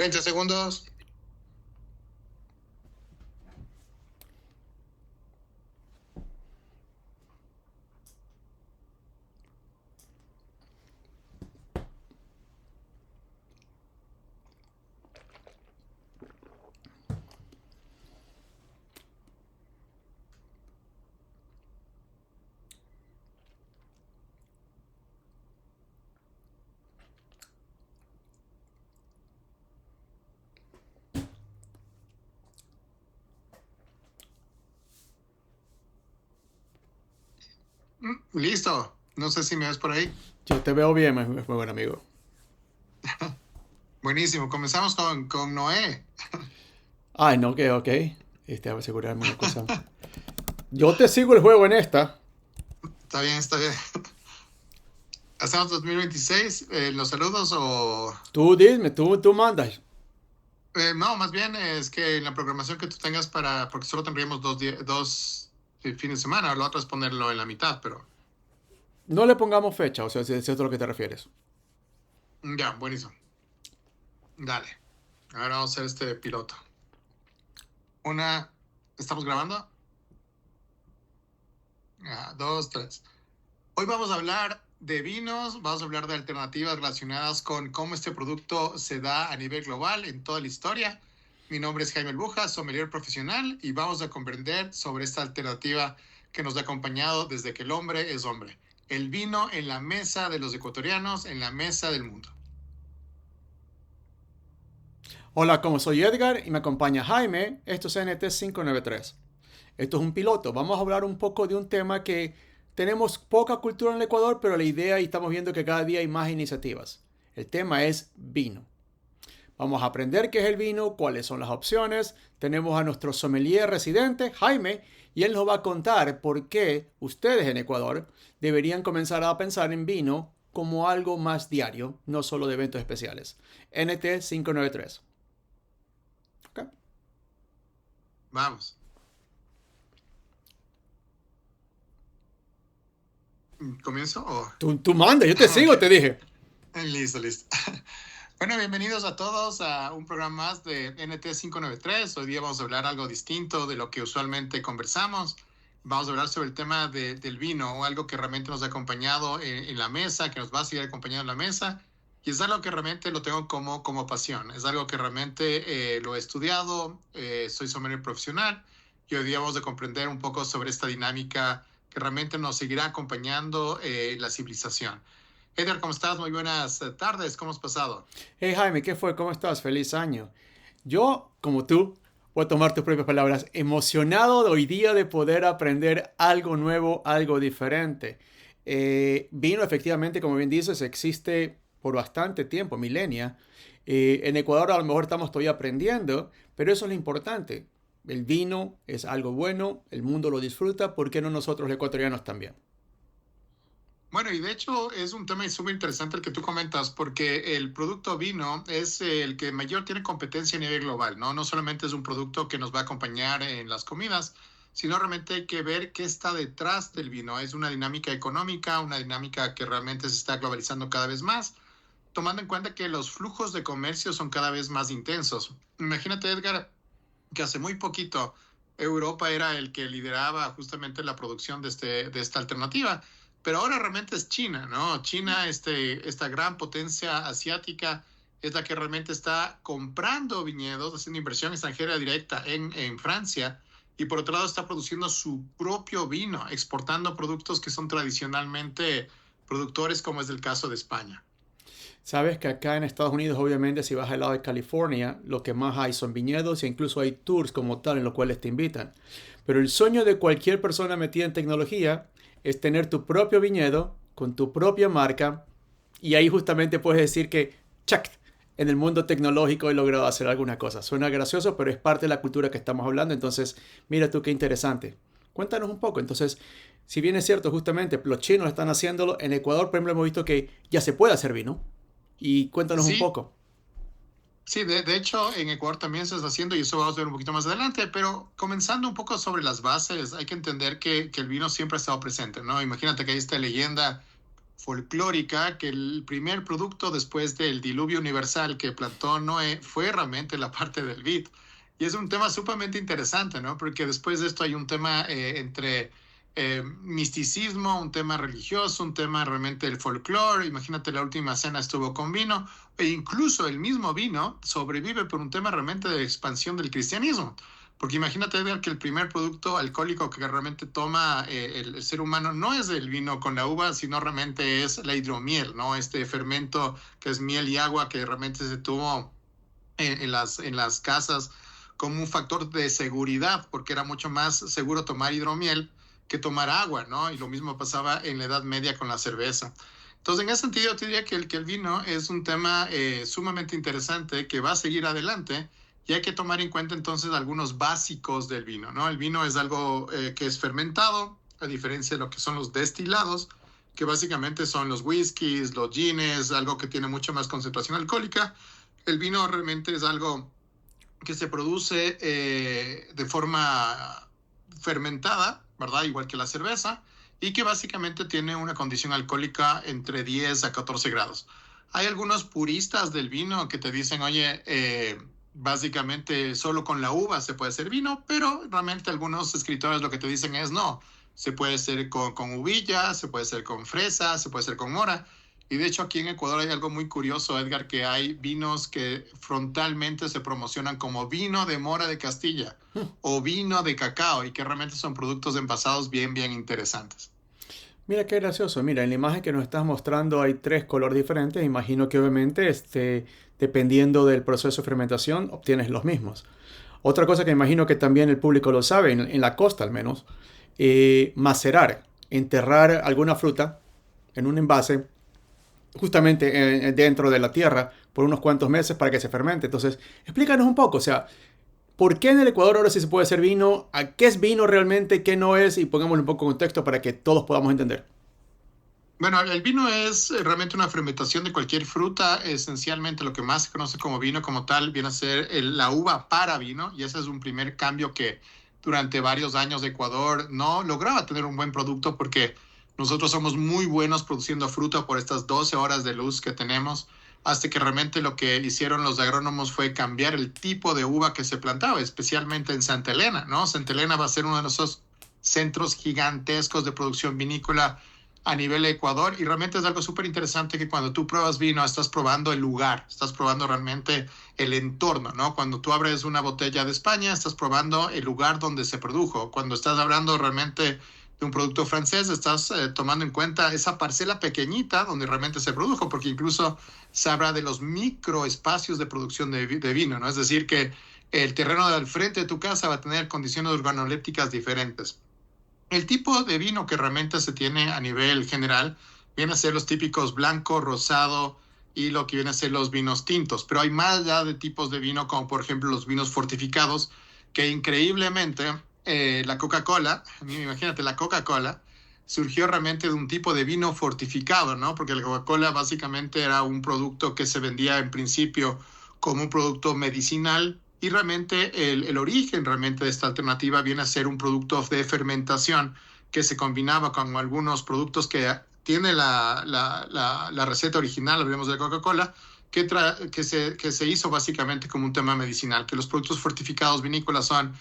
30 segundos. Listo. No sé si me ves por ahí. Yo te veo bien, muy buen amigo. Buenísimo. Comenzamos con Noé. Ay, no, ok. Voy a asegurarme una cosa. Yo te sigo el juego en esta. Está bien, está bien. ¿Hacemos 2026 los saludos o...? Tú dime, tú mandas. No, más bien es que en la programación que tú tengas para... Porque solo tendríamos dos fines de semana. Lo otro es ponerlo en la mitad, pero... No le pongamos fecha, o sea, si es a lo que te refieres. Ya, buenísimo. Dale. Ahora vamos a hacer este piloto. ¿Estamos grabando? Dos, tres. Hoy vamos a hablar de vinos, vamos a hablar de alternativas relacionadas con cómo este producto se da a nivel global en toda la historia. Mi nombre es Jaime Albuja, sommelier profesional, y vamos a comprender sobre esta alternativa que nos ha acompañado desde que el hombre es hombre. El vino en la mesa de los ecuatorianos, en la mesa del mundo. Hola, como soy Edgar y me acompaña Jaime, esto es NT593. Esto es un piloto. Vamos a hablar un poco de un tema que tenemos poca cultura en el Ecuador, pero la idea y estamos viendo que cada día hay más iniciativas. El tema es vino. Vamos a aprender qué es el vino, cuáles son las opciones. Tenemos a nuestro sommelier residente, Jaime, y él nos va a contar por qué ustedes en Ecuador deberían comenzar a pensar en vino como algo más diario, no solo de eventos especiales. NT593. Okay. Vamos. ¿Comienzo o...? Tú mandas, yo te sigo, te Ok. dije. Listo, listo. Bueno, bienvenidos a todos a un programa más de NT593. Hoy día vamos a hablar algo distinto de lo que usualmente conversamos. Vamos a hablar sobre el tema del vino, o algo que realmente nos ha acompañado en la mesa, que nos va a seguir acompañando en la mesa. Y es algo que realmente lo tengo como pasión. Es algo que realmente lo he estudiado, soy sommelier profesional. Y hoy día vamos a comprender un poco sobre esta dinámica que realmente nos seguirá acompañando la civilización. Edgar, ¿cómo estás? Muy buenas tardes. ¿Cómo has pasado? Hey Jaime, ¿qué fue? ¿Cómo estás? Feliz año. Yo, como tú, voy a tomar tus propias palabras, emocionado de hoy día de poder aprender algo nuevo, algo diferente. Vino, efectivamente, como bien dices, existe por bastante tiempo, milenia. En Ecuador a lo mejor estamos todavía aprendiendo, pero eso es lo importante. El vino es algo bueno, el mundo lo disfruta, ¿por qué no nosotros los ecuatorianos también? Bueno, y de hecho es un tema súper interesante el que tú comentas, porque el producto vino es el que mayor tiene competencia a nivel global, ¿no? No solamente es un producto que nos va a acompañar en las comidas, sino realmente hay que ver qué está detrás del vino. Es una dinámica económica, una dinámica que realmente se está globalizando cada vez más, tomando en cuenta que los flujos de comercio son cada vez más intensos. Imagínate, Edgar, que hace muy poquito Europa era el que lideraba justamente la producción de esta alternativa, pero ahora realmente es China, ¿no? China, esta gran potencia asiática, es la que realmente está comprando viñedos, haciendo inversión extranjera directa en Francia, y por otro lado está produciendo su propio vino, exportando productos que son tradicionalmente productores, como es el caso de España. Sabes que acá en Estados Unidos, obviamente, si vas al lado de California, lo que más hay son viñedos e incluso hay tours como tal en los cuales te invitan. Pero el sueño de cualquier persona metida en tecnología es tener tu propio viñedo con tu propia marca y ahí justamente puedes decir que, ¡chac! En el mundo tecnológico he logrado hacer alguna cosa. Suena gracioso, pero es parte de la cultura que estamos hablando. Entonces, mira tú qué interesante. Cuéntanos un poco. Entonces, si bien es cierto, justamente los chinos están haciéndolo, en Ecuador, por ejemplo, hemos visto que ya se puede hacer vino. Y cuéntanos un Sí, poco. sí, de hecho en Ecuador también se está haciendo y eso vamos a ver un poquito más adelante, pero comenzando un poco sobre las bases, hay que entender que el vino siempre ha estado presente, ¿no? Imagínate que hay esta leyenda folclórica que el primer producto después del diluvio universal que plantó Noé fue realmente la parte del vid. Y es un tema sumamente interesante, ¿no? Porque después de esto hay un tema entre misticismo, un tema religioso, un tema realmente del folclore. Imagínate, la última cena estuvo con vino, e incluso el mismo vino sobrevive por un tema realmente de expansión del cristianismo. Porque imagínate, Edgar, que el primer producto alcohólico que realmente toma el ser humano no es el vino con la uva, sino realmente es la hidromiel, ¿no? Este fermento que es miel y agua que realmente se tuvo en las casas como un factor de seguridad, porque era mucho más seguro tomar hidromiel que tomar agua, ¿no? Y lo mismo pasaba en la Edad Media con la cerveza. Entonces, en ese sentido, yo te diría que el vino es un tema sumamente interesante que va a seguir adelante y hay que tomar en cuenta entonces algunos básicos del vino, ¿no? El vino es algo que es fermentado, a diferencia de lo que son los destilados, que básicamente son los whiskies, los gines, algo que tiene mucha más concentración alcohólica. El vino realmente es algo que se produce de forma fermentada, ¿verdad? Igual que la cerveza, y que básicamente tiene una condición alcohólica entre 10 a 14 grados. Hay algunos puristas del vino que te dicen, oye, básicamente solo con la uva se puede hacer vino, pero realmente algunos escritores lo que te dicen es no, se puede hacer con uvilla, se puede hacer con fresa, se puede hacer con mora. Y de hecho aquí en Ecuador hay algo muy curioso, Edgar, que hay vinos que frontalmente se promocionan como vino de mora de Castilla o vino de cacao y que realmente son productos envasados bien, bien interesantes. Mira qué gracioso. Mira, en la imagen que nos estás mostrando hay tres colores diferentes. Imagino que obviamente, dependiendo del proceso de fermentación, obtienes los mismos. Otra cosa que imagino que también el público lo sabe, en la costa al menos, macerar, enterrar alguna fruta en un envase justamente dentro de la tierra por unos cuantos meses para que se fermente. Entonces, explícanos un poco, o sea, ¿por qué en el Ecuador ahora sí se puede hacer vino? ¿A qué es vino realmente? ¿Qué no es? Y pongámosle un poco de contexto para que todos podamos entender. Bueno, el vino es realmente una fermentación de cualquier fruta. Esencialmente lo que más se conoce como vino como tal viene a ser la uva para vino y ese es un primer cambio que durante varios años de Ecuador no lograba tener un buen producto porque nosotros somos muy buenos produciendo fruta por estas 12 horas de luz que tenemos, hasta que realmente lo que hicieron los agrónomos fue cambiar el tipo de uva que se plantaba, especialmente en Santa Elena, ¿no? Santa Elena va a ser uno de esos centros gigantescos de producción vinícola a nivel de Ecuador y realmente es algo súper interesante que cuando tú pruebas vino estás probando el lugar, estás probando realmente el entorno, ¿no? Cuando tú abres una botella de España estás probando el lugar donde se produjo, cuando estás hablando realmente de un producto francés estás tomando en cuenta esa parcela pequeñita donde realmente se produjo, porque incluso se habla de los microespacios de producción de vino, ¿no? Es decir, que el terreno del frente de tu casa va a tener condiciones organolépticas diferentes. El tipo de vino que realmente se tiene a nivel general viene a ser los típicos blanco, rosado y lo que viene a ser los vinos tintos. Pero hay más allá de tipos de vino, como por ejemplo los vinos fortificados, que increíblemente la Coca-Cola, imagínate, la Coca-Cola surgió realmente de un tipo de vino fortificado, ¿no? Porque la Coca-Cola básicamente era un producto que se vendía en principio como un producto medicinal y realmente el origen realmente de esta alternativa viene a ser un producto de fermentación que se combinaba con algunos productos que tiene la receta original, hablemos de Coca-Cola, que se hizo básicamente como un tema medicinal, que los productos fortificados vinícolas son,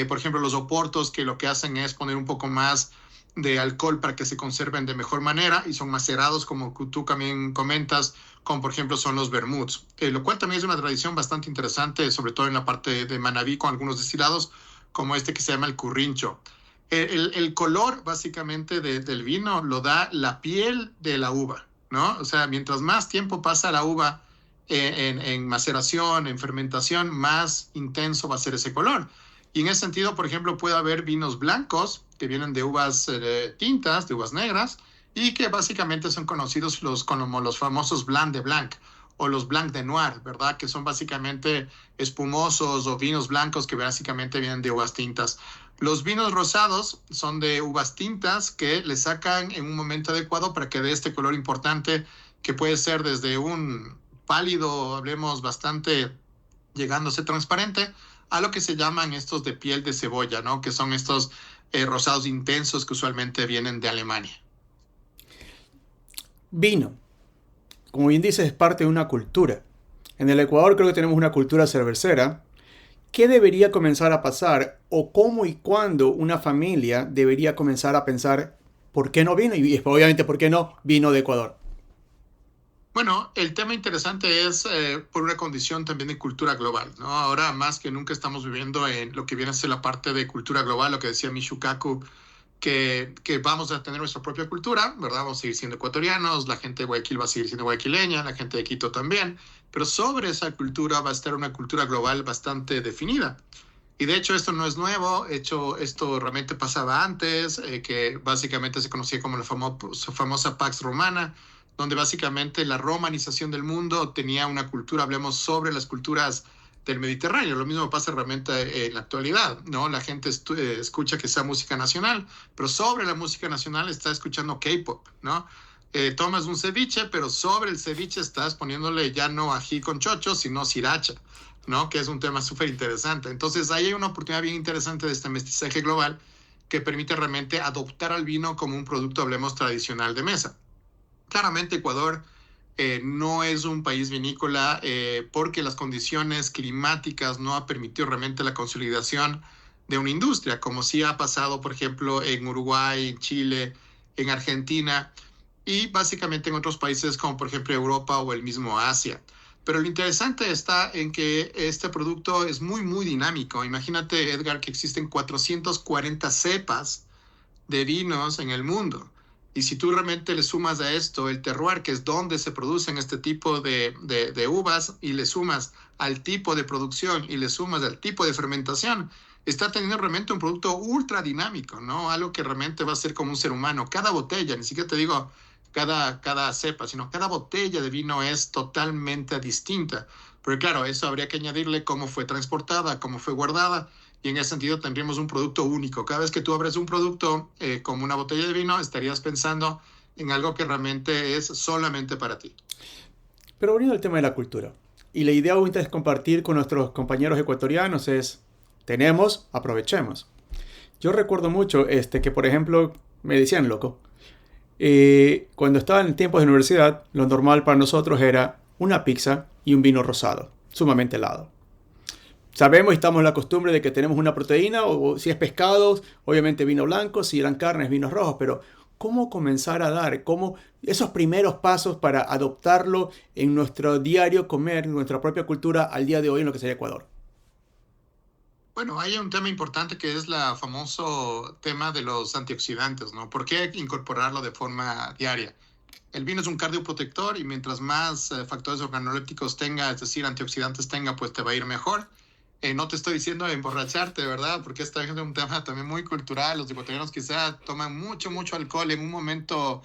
por ejemplo, los oportos, que lo que hacen es poner un poco más de alcohol para que se conserven de mejor manera y son macerados, como tú también comentas, como por ejemplo son los vermuts, lo cual también es una tradición bastante interesante, sobre todo en la parte de Manabí con algunos destilados, como este que se llama el currincho. El color básicamente del vino lo da la piel de la uva, ¿no? O sea, mientras más tiempo pasa la uva en maceración, en fermentación, más intenso va a ser ese color. Y en ese sentido, por ejemplo, puede haber vinos blancos que vienen de uvas tintas, de uvas negras, y que básicamente son conocidos como los famosos Blanc de Blanc o los Blanc de Noir, ¿verdad? Que son básicamente espumosos o vinos blancos que básicamente vienen de uvas tintas. Los vinos rosados son de uvas tintas que le sacan en un momento adecuado para que dé este color importante que puede ser desde un pálido, hablemos bastante llegándose transparente, a lo que se llaman estos de piel de cebolla, ¿no? Que son estos rosados intensos que usualmente vienen de Alemania. Vino, como bien dices, es parte de una cultura. En el Ecuador creo que tenemos una cultura cervecera. ¿Qué debería comenzar a pasar o cómo y cuándo una familia debería comenzar a pensar por qué no vino y obviamente por qué no vino de Ecuador? Bueno, el tema interesante es por una condición también de cultura global, ¿no? Ahora más que nunca estamos viviendo en lo que viene a ser la parte de cultura global, lo que decía Michio Kaku, que vamos a tener nuestra propia cultura, ¿verdad? Vamos a seguir siendo ecuatorianos, la gente de Guayaquil va a seguir siendo guayaquileña, la gente de Quito también, pero sobre esa cultura va a estar una cultura global bastante definida. Y de hecho esto no es nuevo, esto realmente pasaba antes, que básicamente se conocía como la famosa Pax Romana, donde básicamente la romanización del mundo tenía una cultura, hablemos sobre las culturas del Mediterráneo. Lo mismo pasa realmente en la actualidad, ¿no? La gente escucha que sea música nacional, pero sobre la música nacional está escuchando K-pop, ¿no? Tomas un ceviche, pero sobre el ceviche estás poniéndole ya no ají con chocho, sino sriracha, ¿no? Que es un tema súper interesante. Entonces, ahí hay una oportunidad bien interesante de este mestizaje global que permite realmente adoptar al vino como un producto, hablemos, tradicional de mesa. Claramente, Ecuador no es un país vinícola porque las condiciones climáticas no han permitido realmente la consolidación de una industria, como sí ha pasado, por ejemplo, en Uruguay, en Chile, en Argentina y básicamente en otros países como por ejemplo Europa o el mismo Asia. Pero lo interesante está en que este producto es muy, muy dinámico. Imagínate, Edgar, que existen 440 cepas de vinos en el mundo. Y si tú realmente le sumas a esto el terroir, que es donde se producen este tipo de uvas, y le sumas al tipo de producción y le sumas al tipo de fermentación, está teniendo realmente un producto ultra dinámico, ¿no? Algo que realmente va a ser como un ser humano. Cada botella, ni siquiera te digo cada cepa, sino cada botella de vino es totalmente distinta. Pero claro, eso habría que añadirle cómo fue transportada, cómo fue guardada, y en ese sentido tendríamos un producto único. Cada vez que tú abres un producto como una botella de vino, estarías pensando en algo que realmente es solamente para ti. Pero volviendo al tema de la cultura. Y la idea ahorita es compartir con nuestros compañeros ecuatorianos es, tenemos, aprovechemos. Yo recuerdo mucho que, por ejemplo, me decían loco. Cuando estaba en tiempos de universidad, lo normal para nosotros era una pizza y un vino rosado, sumamente helado. Sabemos y estamos en la costumbre de que tenemos una proteína, o si es pescado, obviamente vino blanco, si eran carnes, vinos rojos, pero ¿cómo comenzar a dar esos primeros pasos para adoptarlo en nuestro diario comer, en nuestra propia cultura al día de hoy en lo que sería Ecuador? Bueno, hay un tema importante que es la famoso tema de los antioxidantes, ¿no? ¿Por qué incorporarlo de forma diaria? El vino es un cardioprotector y mientras más factores organolépticos tenga, es decir, antioxidantes tenga, pues te va a ir mejor. No te estoy diciendo emborracharte, ¿verdad? Porque este es un tema también muy cultural. Los ecuatorianos quizá toman mucho, mucho alcohol en un momento,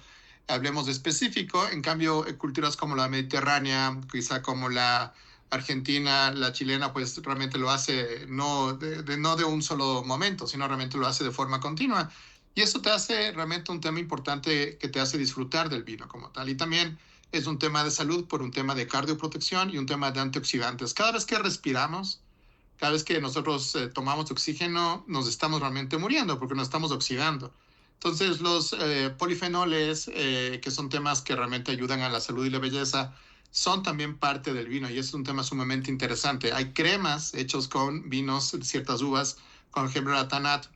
hablemos de específico. En cambio, culturas como la mediterránea, quizá como la argentina, la chilena, pues realmente lo hace no de un solo momento, sino realmente lo hace de forma continua. Y eso te hace realmente un tema importante que te hace disfrutar del vino como tal. Y también es un tema de salud por un tema de cardioprotección y un tema de antioxidantes. Cada vez que respiramos, cada vez que nosotros tomamos oxígeno, nos estamos realmente muriendo porque nos estamos oxidando. Entonces, los polifenoles, que son temas que realmente ayudan a la salud y la belleza, son también parte del vino y es un tema sumamente interesante. Hay cremas hechos con vinos de ciertas uvas, por ejemplo, la Tanat,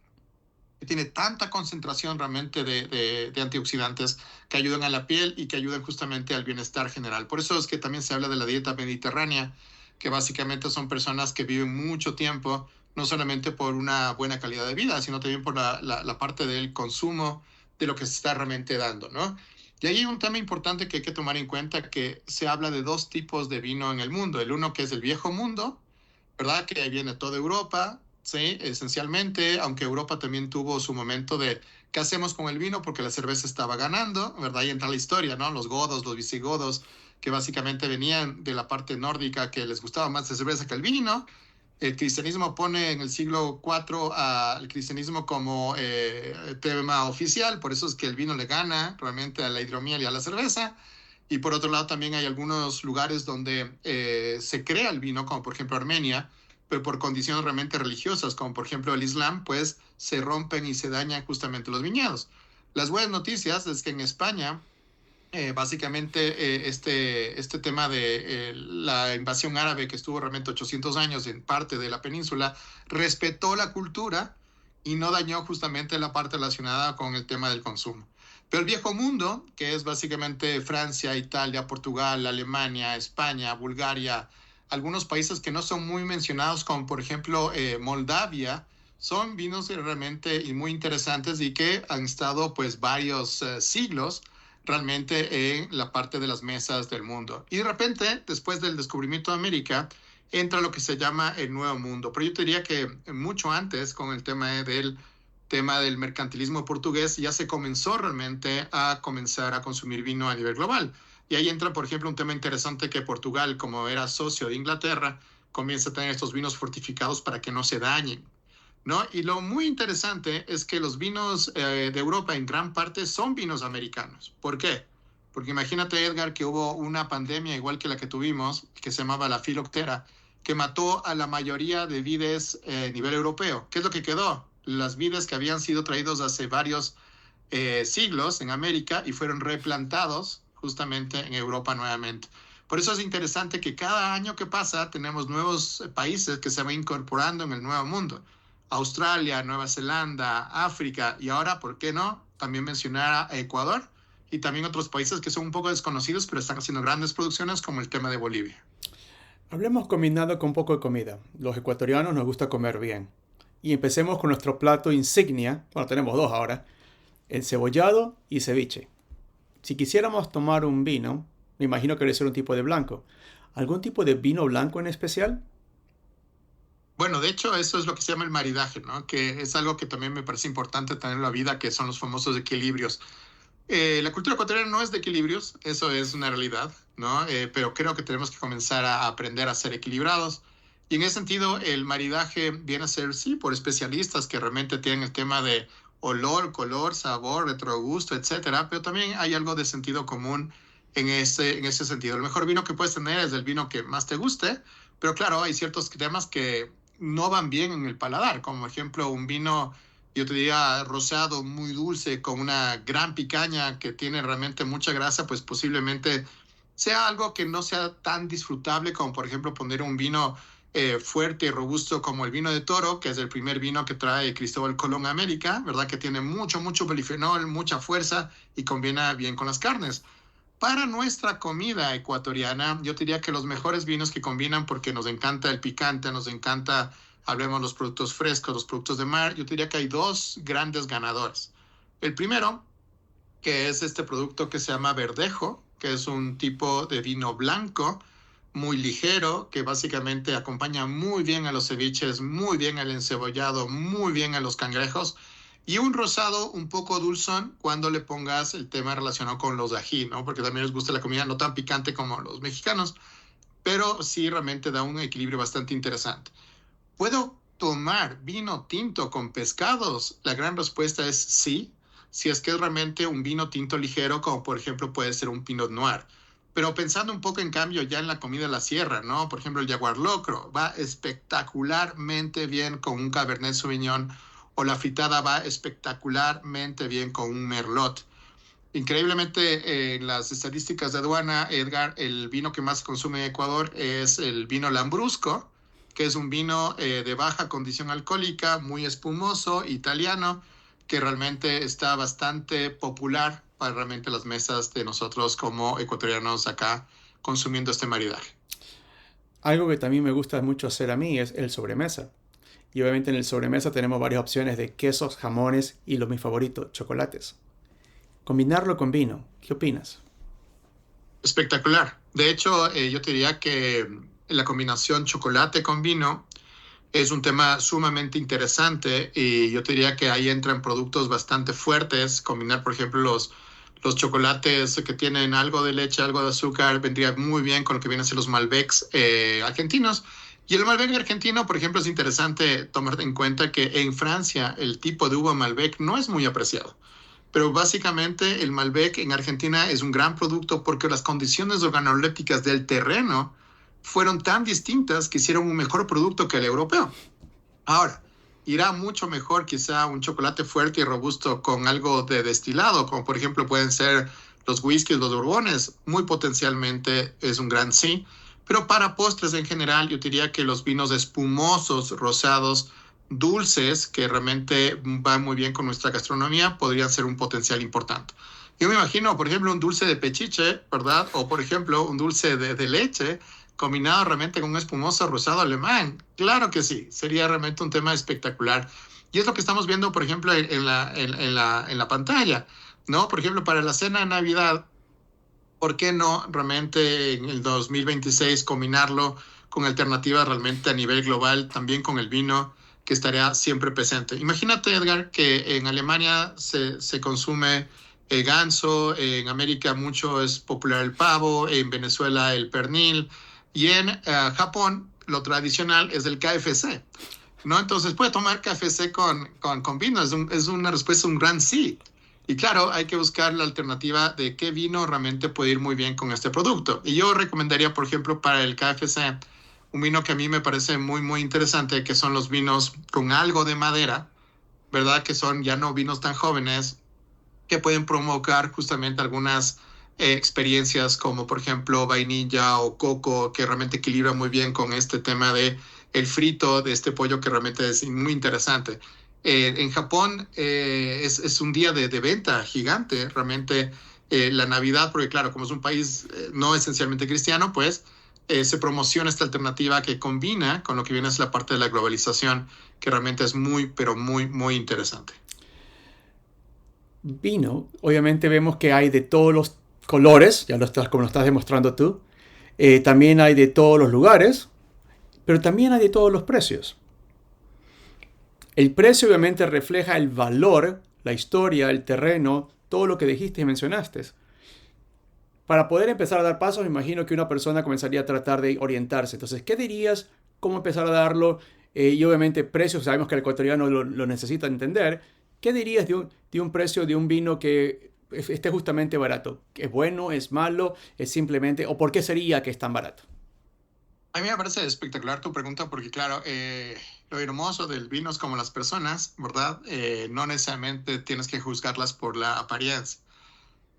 que tiene tanta concentración realmente de antioxidantes que ayudan a la piel y que ayudan justamente al bienestar general. Por eso es que también se habla de la dieta mediterránea, que básicamente son personas que viven mucho tiempo, no solamente por una buena calidad de vida, sino también por la parte del consumo de lo que se está realmente dando, ¿no? Y ahí hay un tema importante que hay que tomar en cuenta, que se habla de dos tipos de vino en el mundo. El uno que es el viejo mundo, ¿verdad? Que viene toda Europa, ¿sí? Esencialmente, aunque Europa también tuvo su momento de qué hacemos con el vino porque la cerveza estaba ganando, ¿verdad? Y entra la historia, ¿no? Los godos, los visigodos, que básicamente venían de la parte nórdica, que les gustaba más la cerveza que el vino. El cristianismo pone en el siglo IV al cristianismo como tema oficial, por eso es que el vino le gana realmente a la hidromiel y a la cerveza. Y por otro lado también hay algunos lugares donde se crea el vino, como por ejemplo Armenia, pero por condiciones realmente religiosas, como por ejemplo el Islam, pues se rompen y se dañan justamente los viñedos. Las buenas noticias es que en España Básicamente, este tema de la invasión árabe que estuvo realmente 800 años en parte de la península, respetó la cultura y no dañó justamente la parte relacionada con el tema del consumo. Pero el viejo mundo, que es básicamente Francia, Italia, Portugal, Alemania, España, Bulgaria, algunos países que no son muy mencionados, como por ejemplo Moldavia, son vinos realmente muy interesantes y que han estado pues varios siglos realmente en la parte de las mesas del mundo. Y de repente, después del descubrimiento de América, entra lo que se llama el Nuevo Mundo. Pero yo te diría que mucho antes, con el tema del mercantilismo portugués, ya se comenzó realmente a comenzar a consumir vino a nivel global. Y ahí entra, por ejemplo, un tema interesante que Portugal, como era socio de Inglaterra, comienza a tener estos vinos fortificados para que no se dañen, ¿no? Y lo muy interesante es que los vinos de Europa en gran parte son vinos americanos. ¿Por qué? Porque imagínate, Edgar, que hubo una pandemia igual que la que tuvimos, que se llamaba la filoctera, que mató a la mayoría de vides a nivel europeo. ¿Qué es lo que quedó? Las vides que habían sido traídos hace varios siglos en América y fueron replantados justamente en Europa nuevamente. Por eso es interesante que cada año que pasa tenemos nuevos países que se van incorporando en el nuevo mundo. Australia, Nueva Zelanda, África y ahora, ¿por qué no? También mencionar a Ecuador y también otros países que son un poco desconocidos, pero están haciendo grandes producciones, como el tema de Bolivia. Hablemos combinando con un poco de comida. Los ecuatorianos nos gusta comer bien. Y empecemos con nuestro plato insignia, bueno, tenemos dos ahora, encebollado y ceviche. Si quisiéramos tomar un vino, me imagino que debe ser un tipo de blanco. ¿Algún tipo de vino blanco en especial? Bueno, de hecho, eso es lo que se llama el maridaje, ¿no? Que es algo que también me parece importante tener en la vida, que son los famosos equilibrios. La cultura ecuatoriana no es de equilibrios, eso es una realidad, ¿no? Pero creo que tenemos que comenzar a aprender a ser equilibrados. Y en ese sentido, el maridaje viene a ser, sí, por especialistas que realmente tienen el tema de olor, color, sabor, retrogusto, etcétera, pero también hay algo de sentido común en ese sentido. El mejor vino que puedes tener es el vino que más te guste, pero claro, hay ciertos temas que no van bien en el paladar, como ejemplo un vino, yo te diría rosado, muy dulce, con una gran picaña que tiene realmente mucha grasa, pues posiblemente sea algo que no sea tan disfrutable como por ejemplo poner un vino fuerte y robusto como el vino de Toro, que es el primer vino que trae Cristóbal Colón a América, ¿verdad? Que tiene mucho, mucho polifenol, mucha fuerza y combina bien con las carnes. Para nuestra comida ecuatoriana, yo diría que los mejores vinos que combinan, porque nos encanta el picante, nos encanta, hablemos los productos frescos, los productos de mar, yo diría que hay dos grandes ganadores. El primero, que es este producto que se llama verdejo, que es un tipo de vino blanco muy ligero, que básicamente acompaña muy bien a los ceviches, muy bien al encebollado, muy bien a los cangrejos, y un rosado un poco dulzón cuando le pongas el tema relacionado con los ají, ¿no? Porque también les gusta la comida no tan picante como los mexicanos, pero sí realmente da un equilibrio bastante interesante. ¿Puedo tomar vino tinto con pescados? La gran respuesta es sí, si es que es realmente un vino tinto ligero, como por ejemplo puede ser un Pinot Noir. Pero pensando un poco en cambio ya en la comida de la sierra, ¿no? Por ejemplo, el jaguar locro va espectacularmente bien con un Cabernet Sauvignon o la fritada va espectacularmente bien con un merlot. Increíblemente, en las estadísticas de aduana, Edgar, el vino que más se consume en Ecuador es el vino Lambrusco, que es un vino de baja condición alcohólica, muy espumoso, italiano, que realmente está bastante popular para realmente las mesas de nosotros como ecuatorianos acá consumiendo este maridaje. Algo que también me gusta mucho hacer a mí es el sobremesa. Y obviamente en el sobremesa tenemos varias opciones de quesos, jamones y lo mi favorito, chocolates. Combinarlo con vino, ¿qué opinas? Espectacular. De hecho, yo te diría que la combinación chocolate con vino es un tema sumamente interesante y yo te diría que ahí entran productos bastante fuertes. Combinar, por ejemplo, los chocolates que tienen algo de leche, algo de azúcar, vendría muy bien con lo que vienen a ser los Malbecs argentinos. Y el Malbec argentino, por ejemplo, es interesante tomar en cuenta que en Francia el tipo de uva Malbec no es muy apreciado. Pero básicamente el Malbec en Argentina es un gran producto porque las condiciones organolépticas del terreno fueron tan distintas que hicieron un mejor producto que el europeo. Ahora, irá mucho mejor quizá un chocolate fuerte y robusto con algo de destilado, como por ejemplo pueden ser los whiskies, los borbones, muy potencialmente es un gran sí. Pero para postres en general, yo diría que los vinos espumosos, rosados, dulces, que realmente van muy bien con nuestra gastronomía, podrían ser un potencial importante. Yo me imagino, por ejemplo, un dulce de pechiche, ¿verdad? O, por ejemplo, un dulce de leche combinado realmente con un espumoso rosado alemán. Claro que sí, sería realmente un tema espectacular. Y es lo que estamos viendo, por ejemplo, en la pantalla, ¿no? Por ejemplo, para la cena de Navidad, ¿por qué no realmente en el 2026 combinarlo con alternativas realmente a nivel global, también con el vino que estaría siempre presente? Imagínate, Edgar, que en Alemania se consume ganso, en América mucho es popular el pavo, en Venezuela el pernil, y en Japón lo tradicional es el KFC, ¿no? Entonces puede tomar KFC con vino, es una respuesta, un gran sí. Y claro, hay que buscar la alternativa de qué vino realmente puede ir muy bien con este producto. Y yo recomendaría, por ejemplo, para el KFC, un vino que a mí me parece muy, muy interesante, que son los vinos con algo de madera, ¿verdad? Que son ya no vinos tan jóvenes, que pueden provocar justamente algunas experiencias como, por ejemplo, vainilla o coco, que realmente equilibra muy bien con este tema de el frito de este pollo, que realmente es muy interesante. En Japón es un día de venta gigante, realmente la Navidad, porque claro, como es un país no esencialmente cristiano, pues se promociona esta alternativa que combina con lo que viene es la parte de la globalización, que realmente es muy, pero muy, muy interesante. Vino, obviamente vemos que hay de todos los colores, ya lo estás, como lo estás demostrando tú. También hay de todos los lugares, pero también hay de todos los precios. El precio obviamente refleja el valor, la historia, el terreno, todo lo que dijiste y mencionaste. Para poder empezar a dar pasos, me imagino que una persona comenzaría a tratar de orientarse. Entonces, ¿qué dirías? ¿Cómo empezar a darlo? Y obviamente precios, sabemos que el ecuatoriano lo necesita entender. ¿Qué dirías de un precio de un vino que esté justamente barato? ¿Es bueno? ¿Es malo? ¿Es simplemente? ¿O por qué sería que es tan barato? A mí me parece espectacular tu pregunta porque, claro, lo hermoso del vino es como las personas, ¿verdad? No necesariamente tienes que juzgarlas por la apariencia.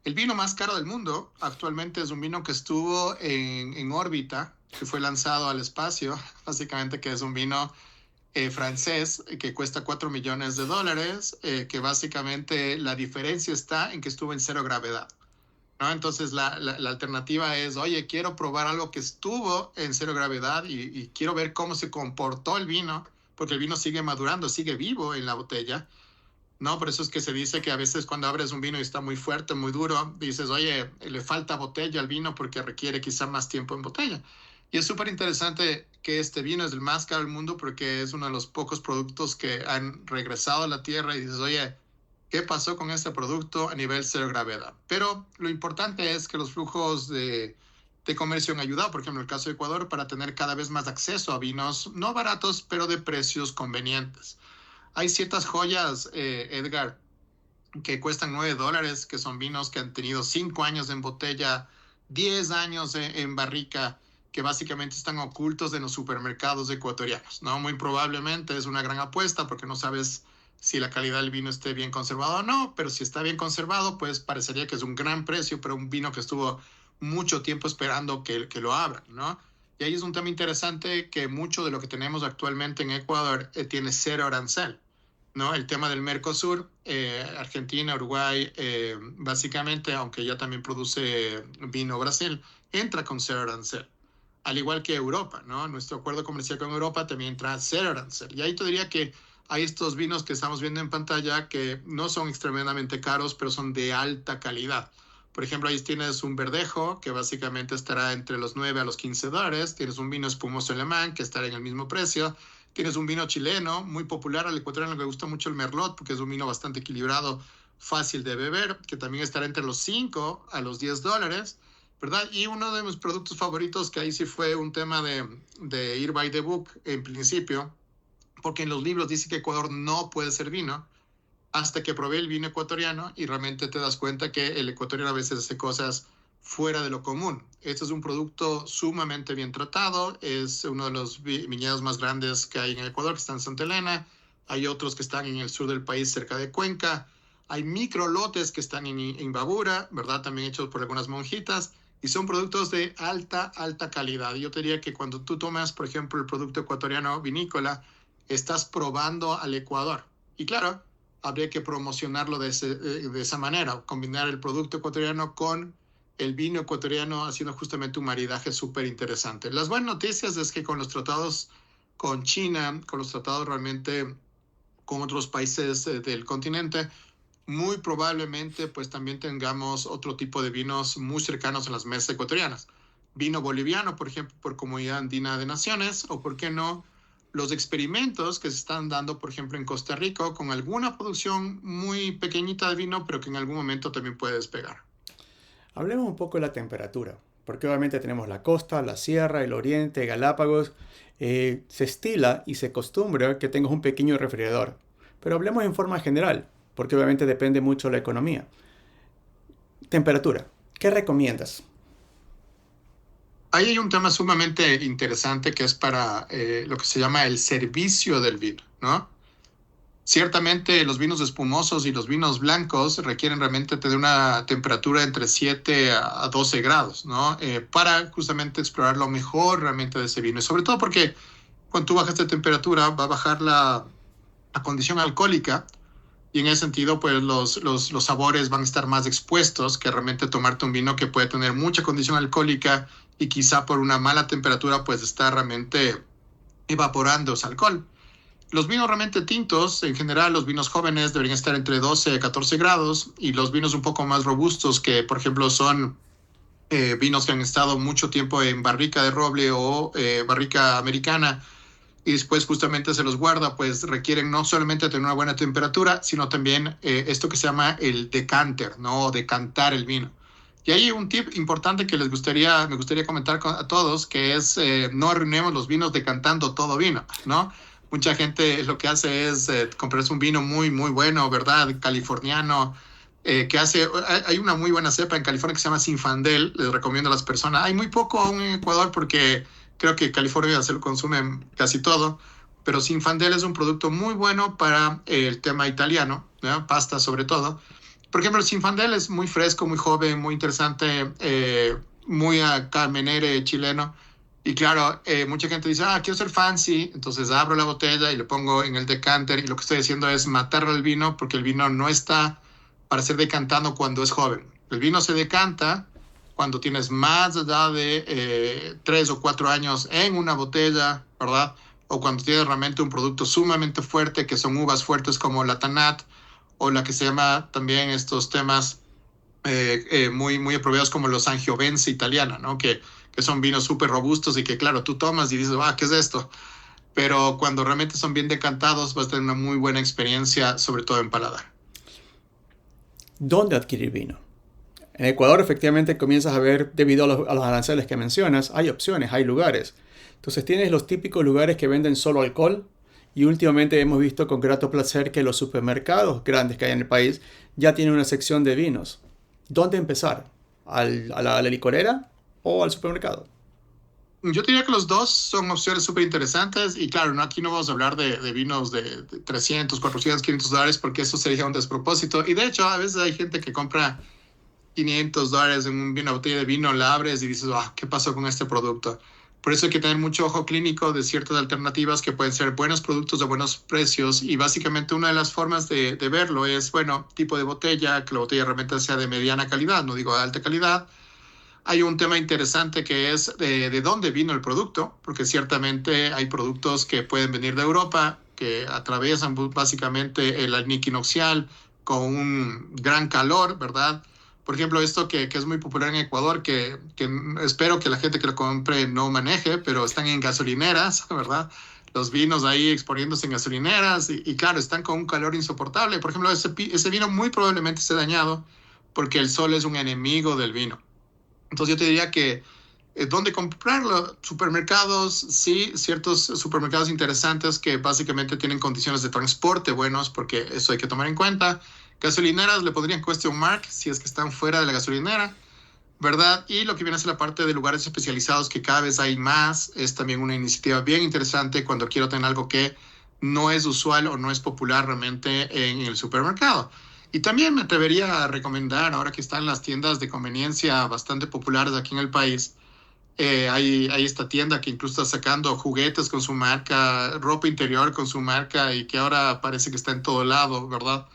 El vino más caro del mundo actualmente es un vino que estuvo en órbita, que fue lanzado al espacio, básicamente que es un vino francés que cuesta $4 millones, que básicamente la diferencia está en que estuvo en cero gravedad. ¿No? Entonces la alternativa es, oye, quiero probar algo que estuvo en cero gravedad y quiero ver cómo se comportó el vino, porque el vino sigue madurando, sigue vivo en la botella, ¿no? Por eso es que se dice que a veces cuando abres un vino y está muy fuerte, muy duro, dices, oye, le falta botella al vino porque requiere quizá más tiempo en botella. Y es súper interesante que este vino es el más caro del mundo porque es uno de los pocos productos que han regresado a la tierra y dices, oye, ¿qué pasó con este producto a nivel cero gravedad? Pero lo importante es que los flujos de comercio han ayudado, por ejemplo, en el caso de Ecuador, para tener cada vez más acceso a vinos no baratos, pero de precios convenientes. Hay ciertas joyas, Edgar, que cuestan $9, que son vinos que han tenido 5 años en botella, 10 años en barrica, que básicamente están ocultos en los supermercados ecuatorianos, ¿no? Muy probablemente es una gran apuesta porque no sabes si la calidad del vino esté bien conservado o no, pero si está bien conservado, pues parecería que es un gran precio, pero un vino que estuvo mucho tiempo esperando que lo abran, ¿no? Y ahí es un tema interesante que mucho de lo que tenemos actualmente en Ecuador tiene cero arancel. ¿No? El tema del Mercosur, Argentina, Uruguay, básicamente, aunque ya también produce vino Brasil, entra con cero arancel. Al igual que Europa, ¿no? Nuestro acuerdo comercial con Europa también entra cero arancel. Y ahí te diría que hay estos vinos que estamos viendo en pantalla que no son extremadamente caros, pero son de alta calidad. Por ejemplo, ahí tienes un verdejo que básicamente estará entre los $9 a los $15. Tienes un vino espumoso alemán que estará en el mismo precio. Tienes un vino chileno muy popular al ecuatoriano, le gusta mucho el Merlot porque es un vino bastante equilibrado, fácil de beber, que también estará entre los $5 a los $10, ¿verdad? Y uno de mis productos favoritos, que ahí sí fue un tema de ir by the book en principio, porque en los libros dice que Ecuador no puede ser vino, hasta que probé el vino ecuatoriano y realmente te das cuenta que el ecuatoriano a veces hace cosas fuera de lo común. Este es un producto sumamente bien tratado, es uno de los viñedos más grandes que hay en Ecuador, que está en Santa Elena, hay otros que están en el sur del país, cerca de Cuenca, Hay micro lotes que están en Imbabura, ¿verdad? También hechos por algunas monjitas y son productos de alta calidad. Yo te diría que cuando tú tomas, por ejemplo, el producto ecuatoriano vinícola, estás probando al Ecuador. Y claro, habría que promocionarlo de esa manera, combinar el producto ecuatoriano con el vino ecuatoriano, haciendo justamente un maridaje súper interesante. Las buenas noticias es que con los tratados con China, con los tratados realmente con otros países del continente, muy probablemente pues también tengamos otro tipo de vinos muy cercanos en las mesas ecuatorianas. Vino boliviano, por ejemplo, por Comunidad Andina de Naciones, o por qué no, los experimentos que se están dando, por ejemplo, en Costa Rica, con alguna producción muy pequeñita de vino, pero que en algún momento también puede despegar. Hablemos un poco de la temperatura, porque obviamente tenemos la costa, la sierra, el oriente, Galápagos. Se estila y se acostumbra que tengas un pequeño refrigerador. Pero hablemos en forma general, porque obviamente depende mucho de la economía. Temperatura. ¿Qué recomiendas? Ahí hay un tema sumamente interesante que es para lo que se llama el servicio del vino, ¿no? Ciertamente los vinos espumosos y los vinos blancos requieren realmente tener una temperatura entre 7 a 12 grados, ¿no? Para justamente explorar lo mejor realmente de ese vino. Y sobre todo porque cuando tú bajas de temperatura va a bajar la condición alcohólica y en ese sentido pues los sabores van a estar más expuestos que realmente tomarte un vino que puede tener mucha condición alcohólica y quizá por una mala temperatura pues está realmente evaporando ese alcohol. Los vinos realmente tintos, en general, los vinos jóvenes deberían estar entre 12 y 14 grados y los vinos un poco más robustos, que por ejemplo son vinos que han estado mucho tiempo en barrica de roble o barrica americana y después justamente se los guarda, pues requieren no solamente tener una buena temperatura, sino también esto que se llama el decanter, ¿no? O decantar el vino. Y hay un tip importante que me gustaría comentar a todos, que es no arruinemos los vinos decantando todo vino, ¿no? Mucha gente lo que hace es comprarse un vino muy bueno, ¿verdad? Californiano, que hay una muy buena cepa en California que se llama Zinfandel, les recomiendo a las personas. Hay muy poco aún en Ecuador porque creo que California se lo consume casi todo, pero Zinfandel es un producto muy bueno para el tema italiano, ¿no? Pasta sobre todo. Por ejemplo, el Zinfandel es muy fresco, muy joven, muy interesante, muy acá menere chileno. Y claro, mucha gente dice, quiero ser fancy, entonces abro la botella y le pongo en el decanter y lo que estoy haciendo es matar al vino porque el vino no está para ser decantado cuando es joven. El vino se decanta cuando tienes más edad de 3 o 4 años en una botella, ¿verdad? O cuando tienes realmente un producto sumamente fuerte, que son uvas fuertes como la Tanat, o la que se llama también estos temas muy apropiados como los Sangiovese italiana, ¿no? Que son vinos súper robustos y que, claro, tú tomas y dices, ¿qué es esto? Pero cuando realmente son bien decantados, vas a tener una muy buena experiencia, sobre todo en paladar. ¿Dónde adquirir vino? En Ecuador efectivamente comienzas a ver, debido a los aranceles que mencionas, hay opciones, hay lugares. Entonces tienes los típicos lugares que venden solo alcohol y últimamente hemos visto con grato placer que los supermercados grandes que hay en el país ya tienen una sección de vinos. ¿Dónde empezar? ¿A la licorera o al supermercado? Yo diría que los dos son opciones súper interesantes y claro, ¿no? Aquí no vamos a hablar de vinos de 300, 400, $500 porque eso sería un despropósito. Y de hecho, a veces hay gente que compra $500 en una botella de vino, la abres y dices, ¿qué pasó con este producto? Por eso hay que tener mucho ojo clínico de ciertas alternativas que pueden ser buenos productos de buenos precios y básicamente una de las formas de verlo es, bueno, tipo de botella, que la botella realmente sea de mediana calidad, no digo de alta calidad. Hay un tema interesante que es de dónde vino el producto, porque ciertamente hay productos que pueden venir de Europa, que atraviesan básicamente el año equinoccial con un gran calor, ¿verdad? Por ejemplo, esto que es muy popular en Ecuador, que espero que la gente que lo compre no maneje, pero están en gasolineras, ¿verdad? Los vinos ahí exponiéndose en gasolineras y claro, están con un calor insoportable. Por ejemplo, ese vino muy probablemente esté dañado porque el sol es un enemigo del vino. Entonces yo te diría que ¿dónde comprarlo? Supermercados, sí, ciertos supermercados interesantes que básicamente tienen condiciones de transporte buenos, porque eso hay que tomar en cuenta. Gasolineras le pondrían question mark si es que están fuera de la gasolinera, ¿verdad? Y lo que viene a ser la parte de lugares especializados, que cada vez hay más, es también una iniciativa bien interesante cuando quiero tener algo que no es usual o no es popular realmente en el supermercado. Y también me atrevería a recomendar, ahora que están las tiendas de conveniencia bastante populares aquí en el país, hay esta tienda que incluso está sacando juguetes con su marca, ropa interior con su marca y que ahora parece que está en todo lado, ¿verdad?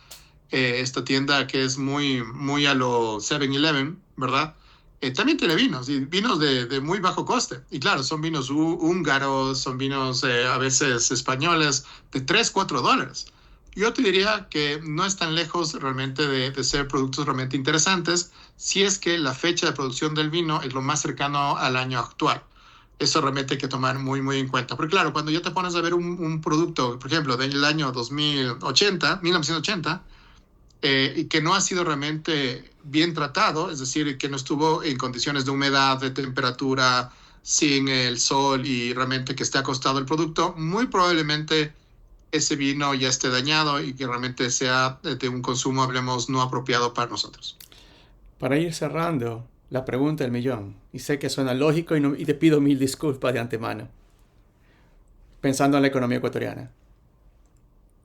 Esta tienda que es muy, muy a lo 7-Eleven, ¿verdad? También tiene vinos, y vinos de muy bajo coste. Y claro, son vinos húngaros, son vinos a veces españoles de $3-4. Yo te diría que no es tan lejos realmente de ser productos realmente interesantes si es que la fecha de producción del vino es lo más cercano al año actual. Eso realmente hay que tomar muy, muy en cuenta. Porque claro, cuando ya te pones a ver un producto, por ejemplo, del año 1980, y que no ha sido realmente bien tratado, es decir, que no estuvo en condiciones de humedad, de temperatura, sin el sol y realmente que esté acostado el producto, muy probablemente ese vino ya esté dañado y que realmente sea de un consumo, hablemos, no apropiado para nosotros. Para ir cerrando, la pregunta del millón, y sé que suena lógico y te pido mil disculpas de antemano, pensando en la economía ecuatoriana.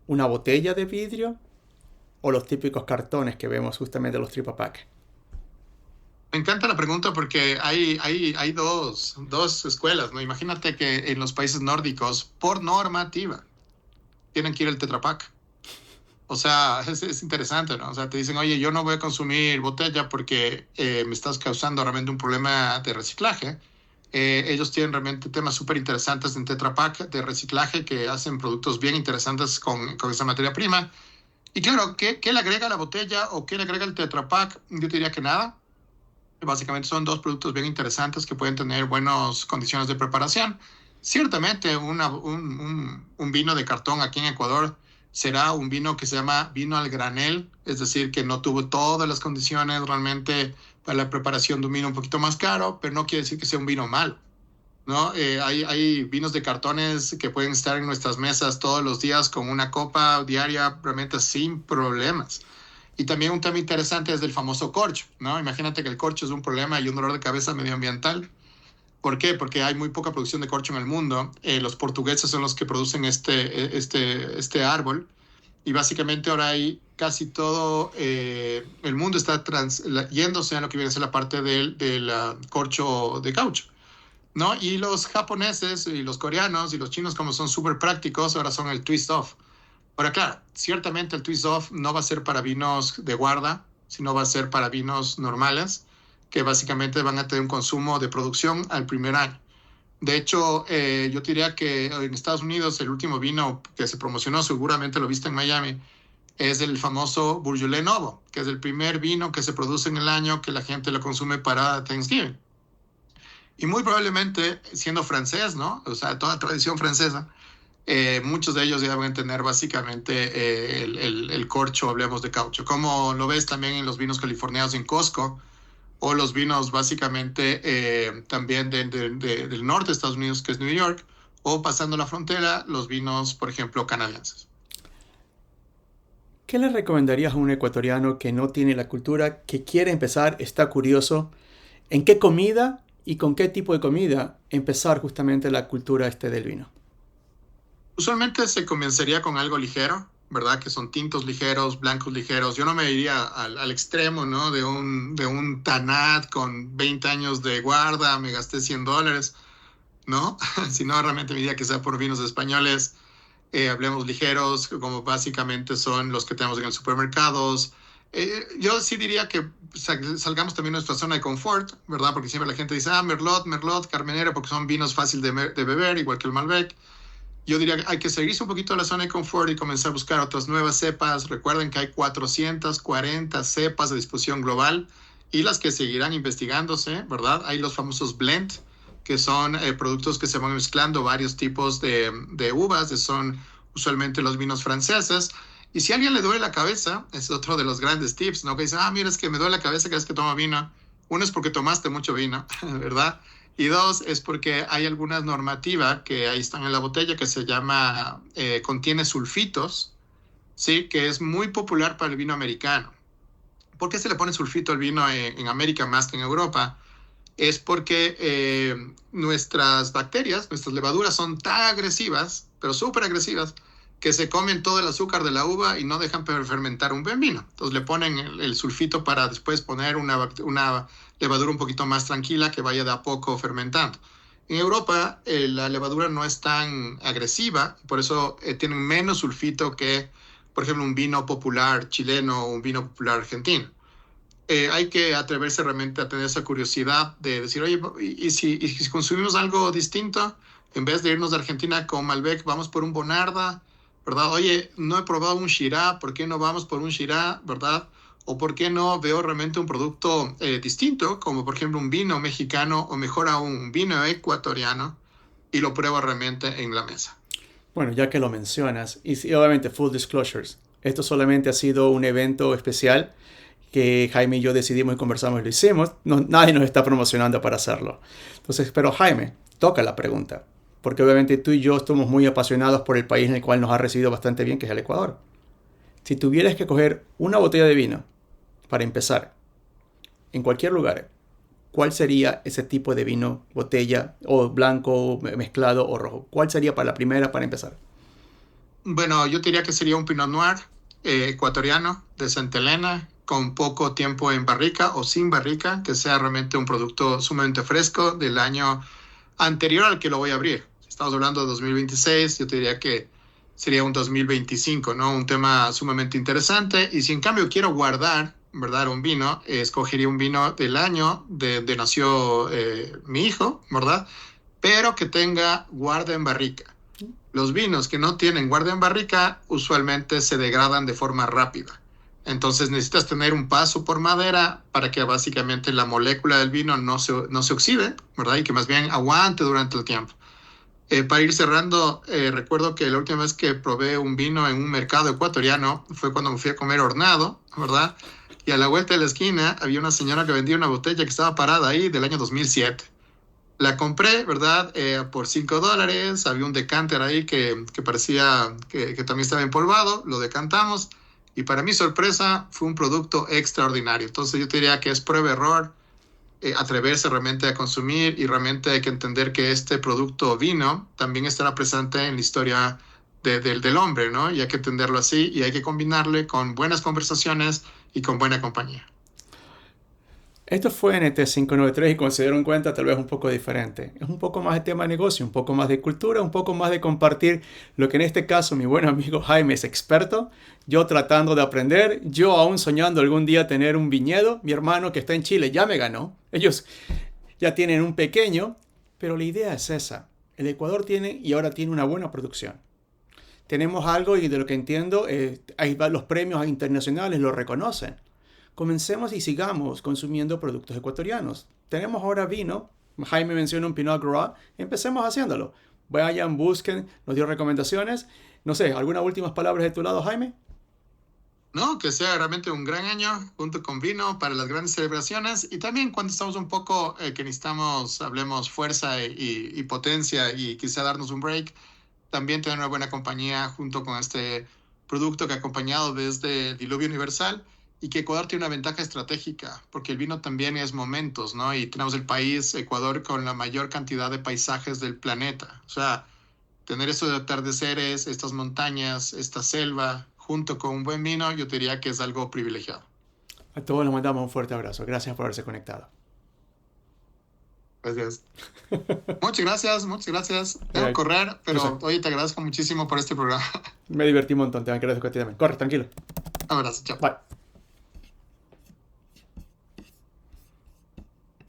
¿Una botella de vidrio o los típicos cartones que vemos justamente en los tripapack? Me encanta la pregunta porque hay dos escuelas, ¿no? Imagínate que en los países nórdicos, por normativa, tienen que ir el Tetra Pak. O sea, es interesante, ¿no? O sea, te dicen, oye, yo no voy a consumir botella porque me estás causando realmente un problema de reciclaje. Ellos tienen realmente temas súper interesantes en Tetra Pak de reciclaje que hacen productos bien interesantes con esa materia prima. Y claro, ¿qué le agrega la botella o qué le agrega el Tetra Pak? Yo te diría que nada. Básicamente son dos productos bien interesantes que pueden tener buenas condiciones de preparación. Ciertamente un vino de cartón aquí en Ecuador será un vino que se llama vino al granel, es decir, que no tuvo todas las condiciones realmente para la preparación de un vino un poquito más caro, pero no quiere decir que sea un vino malo, ¿no? Hay vinos de cartones que pueden estar en nuestras mesas todos los días con una copa diaria realmente sin problemas. Y también un tema interesante es del famoso corcho, ¿no? Imagínate que el corcho es un problema y un dolor de cabeza medioambiental. ¿Por qué? Porque hay muy poca producción de corcho en el mundo. Los portugueses son los que producen este árbol. Y básicamente ahora hay casi todo, el mundo está yéndose a lo que viene a ser la parte del corcho de caucho, ¿no? Y los japoneses y los coreanos y los chinos, como son súper prácticos, ahora son el twist off. Ahora, claro, ciertamente el twist off no va a ser para vinos de guarda, sino va a ser para vinos normales, que básicamente van a tener un consumo de producción al primer año. De hecho, yo te diría que en Estados Unidos el último vino que se promocionó, seguramente lo viste en Miami, es el famoso Beaujolais Novo, que es el primer vino que se produce en el año que la gente lo consume para Thanksgiving. Y muy probablemente, siendo francés, ¿no? O sea, toda tradición francesa, muchos de ellos ya deben tener básicamente el corcho, hablemos de caucho, como lo ves también en los vinos californianos en Costco, o los vinos básicamente también del norte de Estados Unidos, que es New York, o pasando la frontera, los vinos, por ejemplo, canadienses. ¿Qué le recomendarías a un ecuatoriano que no tiene la cultura, que quiere empezar, está curioso, en qué comida y con qué tipo de comida empezar justamente la cultura del vino? Usualmente se comenzaría con algo ligero, ¿verdad? Que son tintos ligeros, blancos ligeros. Yo no me iría al extremo, ¿no? De un Tanat con 20 años de guarda, me gasté $100, ¿no? Sino realmente me diría que sea por vinos españoles, hablemos ligeros, como básicamente son los que tenemos en los supermercados. Yo sí diría que salgamos también de nuestra zona de confort, ¿verdad? Porque siempre la gente dice, Merlot, Merlot, Carmenera, porque son vinos fáciles de beber, igual que el Malbec. Yo diría que hay que seguirse un poquito de la zona de confort y comenzar a buscar otras nuevas cepas. Recuerden que hay 440 cepas de disposición global y las que seguirán investigándose, ¿verdad? Hay los famosos blend, que son productos que se van mezclando varios tipos de uvas, que son usualmente los vinos franceses. Y si a alguien le duele la cabeza, es otro de los grandes tips, ¿no? Que dice, mira, es que me duele la cabeza cada vez que tomo vino. Uno es porque tomaste mucho vino, ¿verdad? Y dos, es porque hay alguna normativa que ahí están en la botella que se llama, contiene sulfitos, ¿sí? Que es muy popular para el vino americano. ¿Por qué se le pone sulfito al vino en América más que en Europa? Es porque nuestras bacterias, nuestras levaduras son tan agresivas, pero súper agresivas, que se comen todo el azúcar de la uva y no dejan fermentar un buen vino. Entonces le ponen el sulfito para después poner una levadura un poquito más tranquila que vaya de a poco fermentando. En Europa la levadura no es tan agresiva, por eso tienen menos sulfito que, por ejemplo, un vino popular chileno o un vino popular argentino. Hay que atreverse realmente a tener esa curiosidad de decir, oye, ¿y si consumimos algo distinto? En vez de irnos de Argentina con Malbec, vamos por un Bonarda, ¿verdad? Oye, no he probado un Shiraz, ¿por qué no vamos por un Shiraz, verdad? O ¿por qué no veo realmente un producto distinto, como por ejemplo un vino mexicano o mejor aún un vino ecuatoriano y lo pruebo realmente en la mesa? Bueno, ya que lo mencionas, y sí, obviamente full disclosures, esto solamente ha sido un evento especial que Jaime y yo decidimos y conversamos y lo hicimos. No, nadie nos está promocionando para hacerlo. Entonces, pero Jaime, toca la pregunta, porque obviamente tú y yo estamos muy apasionados por el país en el cual nos ha recibido bastante bien, que es el Ecuador. Si tuvieras que coger una botella de vino para empezar, en cualquier lugar, ¿cuál sería ese tipo de vino, botella, o blanco, mezclado o rojo? ¿Cuál sería para la primera para empezar? Bueno, yo diría que sería un Pinot Noir ecuatoriano de Santa Elena, con poco tiempo en barrica o sin barrica, que sea realmente un producto sumamente fresco del año anterior al que lo voy a abrir. Si estamos hablando de 2026, yo te diría que sería un 2025, ¿no? Un tema sumamente interesante. Y si en cambio quiero guardar, ¿verdad? Un vino, escogería un vino del año de nació mi hijo, ¿verdad? Pero que tenga guarda en barrica. Los vinos que no tienen guarda en barrica usualmente se degradan de forma rápida. Entonces necesitas tener un paso por madera para que básicamente la molécula del vino no se oxide, ¿verdad? Y que más bien aguante durante el tiempo. Para ir cerrando, recuerdo que la última vez que probé un vino en un mercado ecuatoriano fue cuando me fui a comer hornado, ¿verdad? Y a la vuelta de la esquina había una señora que vendía una botella que estaba parada ahí del año 2007. La compré, ¿verdad? Por $5. Había un decanter ahí que parecía que también estaba empolvado. Lo decantamos. Y para mi sorpresa, fue un producto extraordinario. Entonces yo te diría que es prueba-error, atreverse realmente a consumir y realmente hay que entender que este producto vino también estará presente en la historia del hombre, ¿no? Y hay que entenderlo así y hay que combinarle con buenas conversaciones y con buena compañía. Esto fue NT593 y considero en cuenta tal vez un poco diferente. Es un poco más de tema de negocio, un poco más de cultura, un poco más de compartir lo que en este caso mi buen amigo Jaime es experto, yo tratando de aprender, yo aún soñando algún día tener un viñedo, mi hermano que está en Chile ya me ganó, ellos ya tienen un pequeño, pero la idea es esa. El Ecuador tiene y ahora tiene una buena producción. Tenemos algo y de lo que entiendo, los premios internacionales lo reconocen. Comencemos y sigamos consumiendo productos ecuatorianos. Tenemos ahora vino. Jaime menciona un Pinot Gras. Empecemos haciéndolo. Vayan, busquen, nos dio recomendaciones. No sé, ¿algunas últimas palabras de tu lado, Jaime? No, que sea realmente un gran año junto con vino para las grandes celebraciones y también cuando estamos un poco que necesitamos, hablemos fuerza y potencia y quizá darnos un break, también tener una buena compañía junto con este producto que ha acompañado desde Diluvio Universal y que Ecuador tiene una ventaja estratégica, porque el vino también es momentos, ¿no? Y tenemos el país, Ecuador, con la mayor cantidad de paisajes del planeta. O sea, tener estos atardeceres, estas montañas, esta selva, junto con un buen vino, yo te diría que es algo privilegiado. A todos les mandamos un fuerte abrazo. Gracias por haberse conectado. Gracias. Muchas gracias, muchas gracias. Debo correr, pero oye, te agradezco muchísimo por este programa. Me divertí un montón. Te agradezco a ti también. Corre, tranquilo. Un abrazo, chao. Bye.